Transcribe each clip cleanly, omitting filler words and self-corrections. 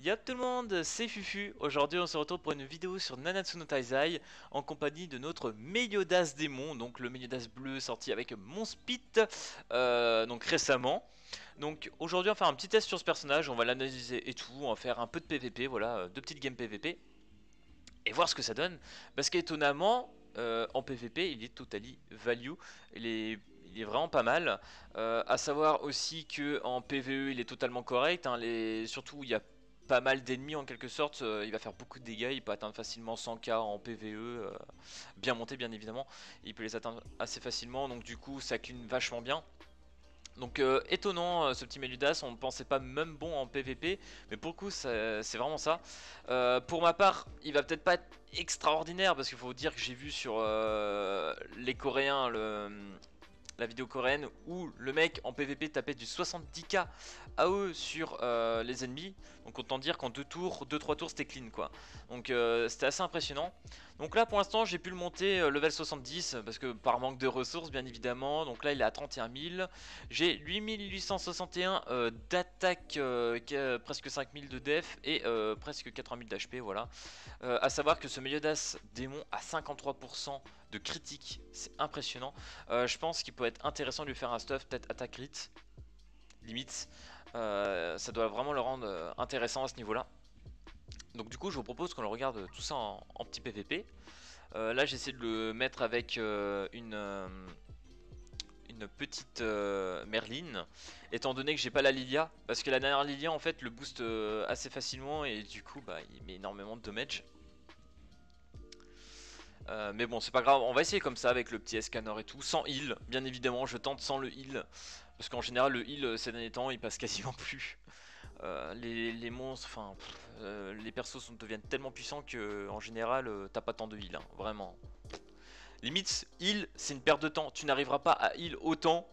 Y'a tout le monde, c'est Fufu. Aujourd'hui on se retrouve pour une vidéo sur Nanatsu no Taizai en compagnie de notre Meliodas démon, donc le Meliodas bleu sorti avec mon Spit donc récemment. Donc aujourd'hui on va faire un petit test sur ce personnage, on va l'analyser et tout, on va faire un peu de PVP, voilà, deux petites games PVP et voir ce que ça donne. Parce qu'étonnamment en PVP il est totally value, il est vraiment pas mal. À savoir aussi que en PVE il est totalement correct, hein, surtout il y a pas mal d'ennemis en quelque sorte, il va faire beaucoup de dégâts, il peut atteindre facilement 100k en PVE, bien monté bien évidemment, il peut les atteindre assez facilement, donc du coup ça clean vachement bien. Donc étonnant ce petit Meliodas, on ne pensait pas même bon en PVP, mais pour le coup c'est vraiment ça. Pour ma part, il va peut-être pas être extraordinaire, parce qu'il faut dire que j'ai vu sur les Coréens la vidéo coréenne où le mec en PVP tapait du 70k AE sur les ennemis, donc autant dire qu'en 2-3 tours c'était clean quoi, donc c'était assez impressionnant. Donc là pour l'instant j'ai pu le monter level 70 parce que par manque de ressources bien évidemment, donc là il est à 31 000, j'ai 8861 d'attaque, presque 5000 de def et presque 80 000 d'HP, voilà. À savoir que ce Meliodas démon a 53% de critique, c'est impressionnant. Je pense qu'il peut être intéressant de lui faire un stuff, peut-être attaque crit, limite. Ça doit vraiment le rendre intéressant à ce niveau-là. Donc du coup, je vous propose qu'on le regarde tout ça en petit PVP. Là, j'essaie de le mettre avec une petite Merlin, étant donné que j'ai pas la Lilia, parce que la dernière Lilia en fait le booste assez facilement et du coup bah, il met énormément de damage. Mais bon c'est pas grave, on va essayer comme ça avec le petit Escanor et tout, sans heal, bien évidemment je tente sans le heal, parce qu'en général le heal ces derniers temps il passe quasiment plus. Les monstres, enfin les persos deviennent tellement puissants que en général t'as pas tant de heal, hein, vraiment. Limite heal c'est une perte de temps, tu n'arriveras pas à heal autant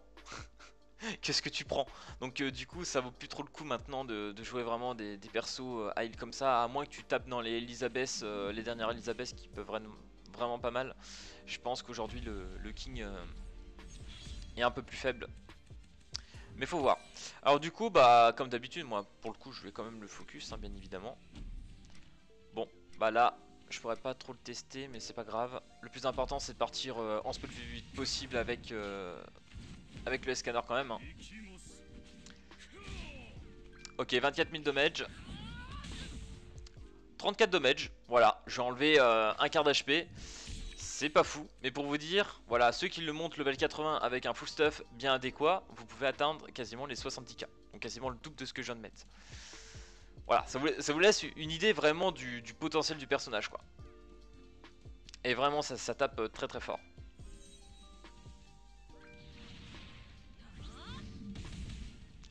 que ce que tu prends. Donc du coup ça vaut plus trop le coup maintenant de jouer vraiment des persos à heal comme ça, à moins que tu tapes dans les Elisabeth, les dernières Elisabeth qui peuvent vraiment pas mal. Je pense qu'aujourd'hui le King est un peu plus faible, mais faut voir. Alors du coup bah comme d'habitude moi pour le coup je vais quand même le focus, hein, bien évidemment. Bon bah là je pourrais pas trop le tester mais c'est pas grave. Le plus important c'est de partir en spell le plus vite possible avec le scanner quand même, hein. Ok, 24 000 damage, 34 damage, voilà, j'ai enlevé un quart d'HP, c'est pas fou, mais pour vous dire, voilà, ceux qui le montent level 80 avec un full stuff bien adéquat, vous pouvez atteindre quasiment les 70k, donc quasiment le double de ce que je viens de mettre. Voilà, ça vous laisse une idée vraiment du potentiel du personnage quoi. Et vraiment ça tape très très fort.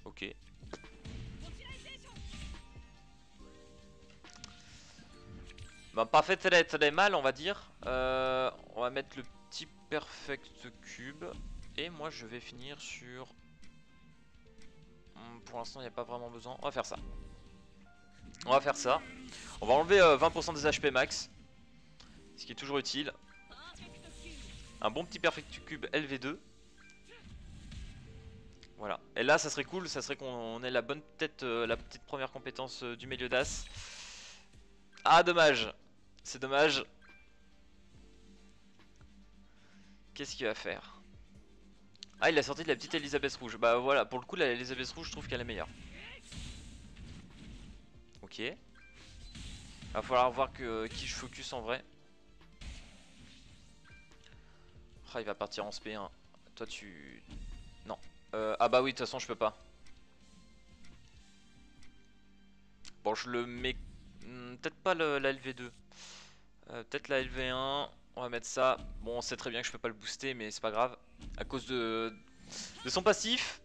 Ok. Bah, pas fait très mal on va dire. On va mettre le petit perfect cube. Et moi je vais finir sur... Pour l'instant il n'y a pas vraiment besoin. On va faire ça. On va faire ça. On va enlever 20% des HP max. Ce qui est toujours utile. Un bon petit perfect cube LV2. Voilà. Et là ça serait cool, ça serait qu'on ait la bonne tête, la petite première compétence du Meliodas. Ah dommage. C'est dommage. Qu'est-ce qu'il va faire? Ah il a sorti de la petite Elisabeth rouge. Bah voilà, pour le coup la Elisabeth rouge je trouve qu'elle est meilleure. Ok. Va falloir voir qui je focus en vrai. Ah il va partir en SP1. Toi tu... Non. Ah bah oui de toute façon je peux pas. Bon je le mets... peut-être pas la LV2. Peut-être la LV1. On va mettre ça. Bon on sait très bien que je peux pas le booster mais c'est pas grave. À cause de son passif.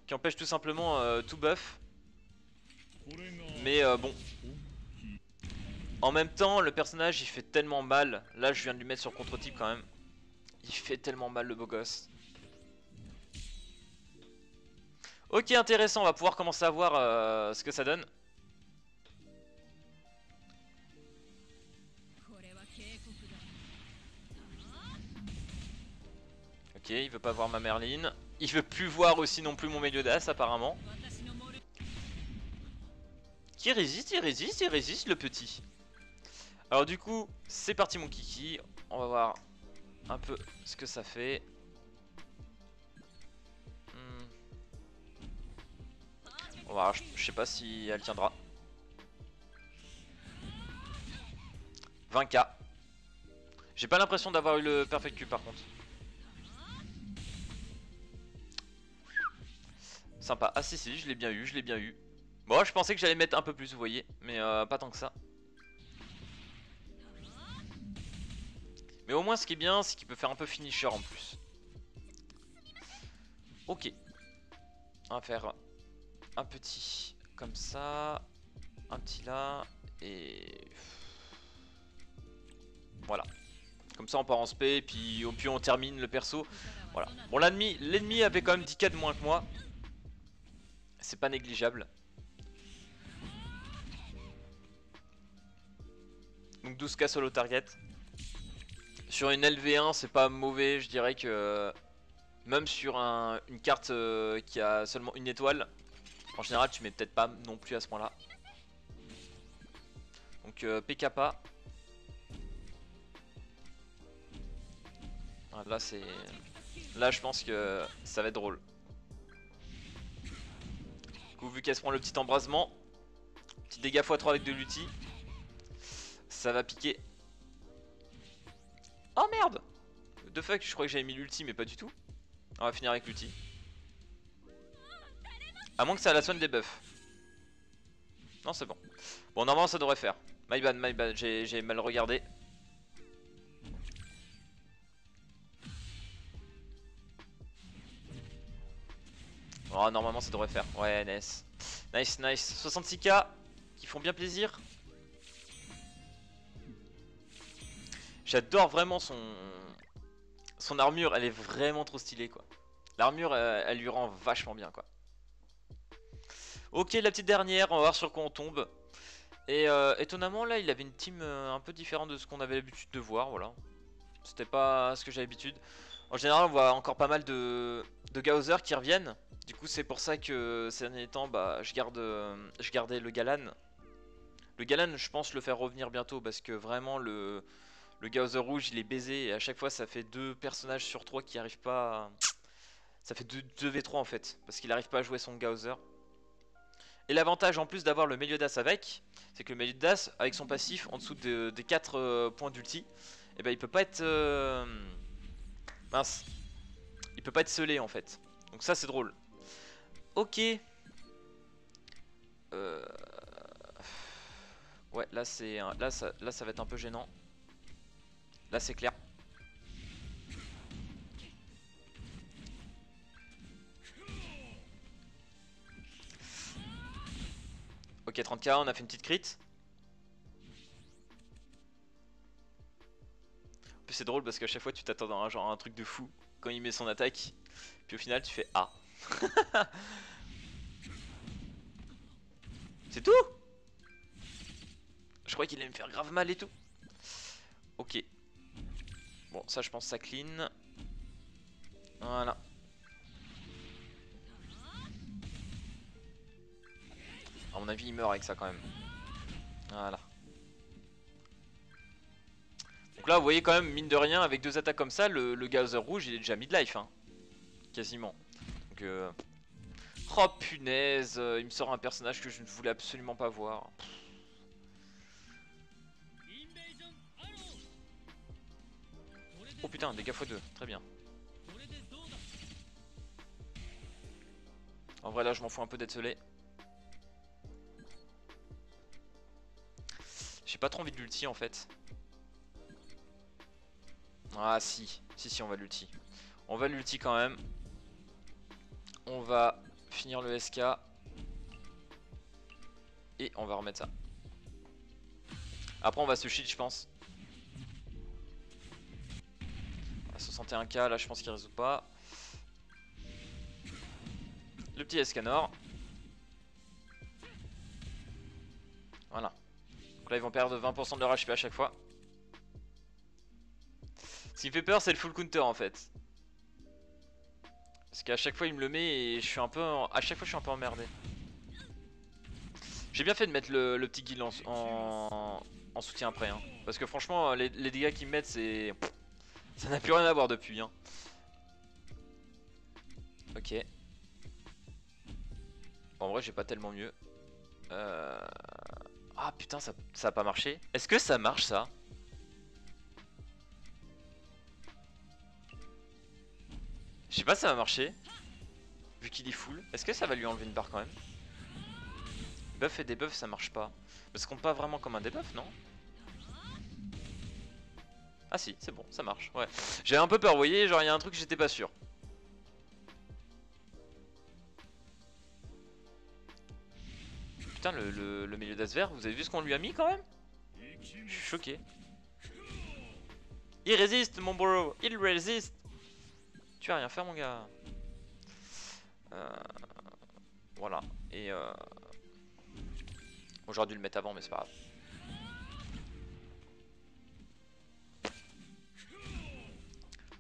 Qui empêche tout simplement tout buff. Mais bon. En même temps le personnage il fait tellement mal. Là je viens de lui mettre sur contre-type quand même. Il fait tellement mal le beau gosse. Ok intéressant, on va pouvoir commencer à voir ce que ça donne. Ok, il veut pas voir ma Merlin. Il veut plus voir aussi non plus mon Meliodas apparemment. Qui résiste, il résiste le petit. Alors du coup, c'est parti mon kiki. On va voir un peu ce que ça fait. On va voir, je sais pas si elle tiendra. 20k. J'ai pas l'impression d'avoir eu le perfect Q par contre. Sympa. Ah si je l'ai bien eu, je l'ai bien eu. Bon, je pensais que j'allais mettre un peu plus, vous voyez, mais pas tant que ça. Mais au moins ce qui est bien, c'est qu'il peut faire un peu finisher en plus. Ok. On va faire un petit comme ça, un petit là, et voilà. Comme ça on part en spé, et puis on termine le perso. Voilà. Bon, l'ennemi avait quand même 10k de moins que moi. C'est pas négligeable. Donc 12k solo target. Sur une LV1 c'est pas mauvais, je dirais que même sur une carte qui a seulement une étoile, en général tu mets peut-être pas non plus à ce point là. Donc PKPA. Ah, là c'est... Là je pense que ça va être drôle. Du coup vu qu'elle se prend le petit embrasement, petit dégât x3 avec de l'ulti, ça va piquer. Oh merde! De fuck, je crois que j'avais mis l'ulti mais pas du tout. On va finir avec l'ulti. À moins que ça la soigne des buffs. Non c'est bon. Bon normalement ça devrait faire. My bad, j'ai mal regardé. Oh normalement ça devrait faire. Ouais nice. Nice. 66k qui font bien plaisir. J'adore vraiment son armure, elle est vraiment trop stylée quoi. L'armure elle lui rend vachement bien quoi. Ok, la petite dernière, on va voir sur quoi on tombe. Et étonnamment là il avait une team un peu différente de ce qu'on avait l'habitude de voir, voilà. C'était pas ce que j'ai l'habitude. En général on voit encore pas mal de Gaozer qui reviennent. Du coup c'est pour ça que ces derniers temps bah, je gardais le Galan. Le Galan je pense le faire revenir bientôt parce que vraiment le Gaozer rouge il est baisé et à chaque fois ça fait 2 personnages sur 3 qui arrivent pas à... Ça fait 2v3 en fait parce qu'il arrive pas à jouer son Gaozer. Et l'avantage en plus d'avoir le Meliodas avec, c'est que le Meliodas avec son passif en dessous des 4 points d'ulti, et ben il peut pas être... mince. Il peut pas être scellé en fait. Donc ça c'est drôle. Ok. Ouais là c'est là ça va être un peu gênant. Là c'est clair. Ok 30k, on a fait une petite crit. En plus c'est drôle parce qu'à chaque fois tu t'attends dans un truc de fou quand il met son attaque. Puis au final tu fais A. C'est tout. Je croyais qu'il allait me faire grave mal et tout. Ok. Bon ça je pense ça clean. Voilà. À mon avis il meurt avec ça quand même. Voilà. Donc là vous voyez quand même mine de rien avec 2 attaques comme ça le Gaozer rouge il est déjà mid-life hein. Quasiment. Donc oh punaise, il me sort un personnage que je ne voulais absolument pas voir. Oh putain, dégâts x2, très bien. En vrai là je m'en fous un peu d'être scellé. J'ai pas trop envie de l'ulti en fait. Ah si on va l'ulti. On va l'ulti quand même. On va finir le SK. Et on va remettre ça. Après on va se shield je pense. À 61k là je pense qu'il résout pas. Le petit Escanor. Voilà. Donc là ils vont perdre 20% de leur HP à chaque fois. Ce qui me fait peur c'est le full counter en fait. Parce qu'à chaque fois il me le met et je suis un peu... À chaque fois je suis un peu emmerdé. J'ai bien fait de mettre le petit guild en soutien après, hein. Parce que franchement, les dégâts qu'ils mettent, c'est... Ça n'a plus rien à voir depuis, hein. Ok. Bon, en vrai, j'ai pas tellement mieux. Ah putain, ça a pas marché. Est-ce que ça marche, ça? Je sais pas si ça va marcher. Vu qu'il est full. Est-ce que ça va lui enlever une barre quand même? Buff et debuff, ça marche pas. Ça compte pas vraiment comme un debuff, non? Ah si, c'est bon, ça marche, ouais. J'ai un peu peur, vous voyez, genre il y a un truc que j'étais pas sûr. Putain, le milieu d'as vert, vous avez vu ce qu'on lui a mis quand même? Je suis choqué. Il résiste, mon bro, il résiste. Tu vas rien faire, mon gars. Voilà, et bon, j'aurais dû le mettre avant, mais c'est pas grave.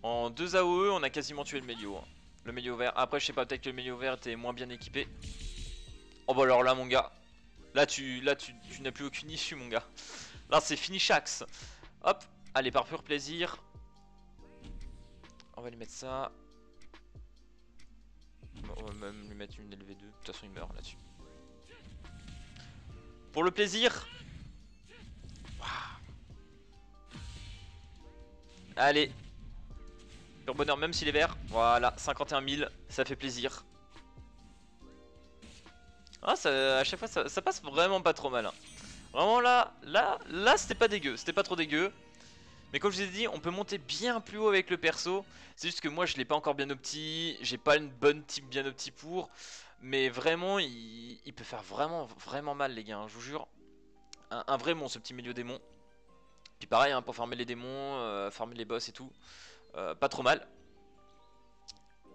En 2 AOE, on a quasiment tué le Mélio, hein. Le Mélio vert. Après, je sais pas, peut-être que le Mélio vert était moins bien équipé. Oh bah alors là, mon gars. Là, tu n'as plus aucune issue, mon gars. Là, c'est fini Shax. Hop, allez, par pur plaisir. On va lui mettre ça. On va même lui mettre une LV2. De toute façon, il meurt là-dessus. Pour le plaisir. Allez. Pur bonheur, même s'il est vert. Voilà, 51 000. Ça fait plaisir. Ah, ça, à chaque fois, ça passe vraiment pas trop mal, hein. Vraiment là, c'était pas dégueu. C'était pas trop dégueu. Mais comme je vous ai dit, on peut monter bien plus haut avec le perso. C'est juste que moi je l'ai pas encore bien opti. J'ai pas une bonne type bien opti pour. Mais vraiment, il peut faire vraiment mal, les gars, hein, je vous jure. Un vrai monstre, ce petit milieu démon. Puis pareil, hein, pour farmer les démons, farmer les boss et tout. Pas trop mal.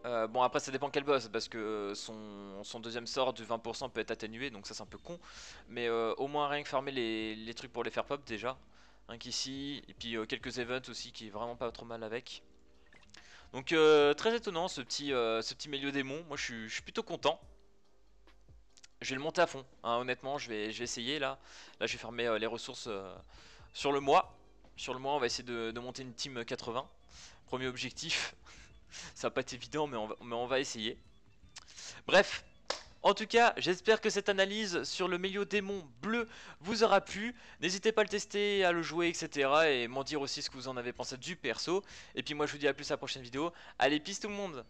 Bon, après ça dépend quel boss, parce que son deuxième sort du 20% peut être atténué, donc ça c'est un peu con. Mais au moins rien que farmer les trucs pour les faire pop déjà. Un qu'ici, et puis quelques events aussi qui est vraiment pas trop mal avec. Donc très étonnant ce petit milieu démon, moi je suis plutôt content. Je vais le monter à fond, hein, honnêtement je vais essayer là. Là je vais farmer les ressources sur le mois. Sur le mois on va essayer de monter une team 80. Premier objectif. Ça va pas être évident mais on va essayer. Bref, en tout cas, j'espère que cette analyse sur le Mélio démon bleu vous aura plu. N'hésitez pas à le tester, à le jouer, etc. Et m'en dire aussi ce que vous en avez pensé du perso. Et puis moi je vous dis à plus à la prochaine vidéo. Allez, peace tout le monde!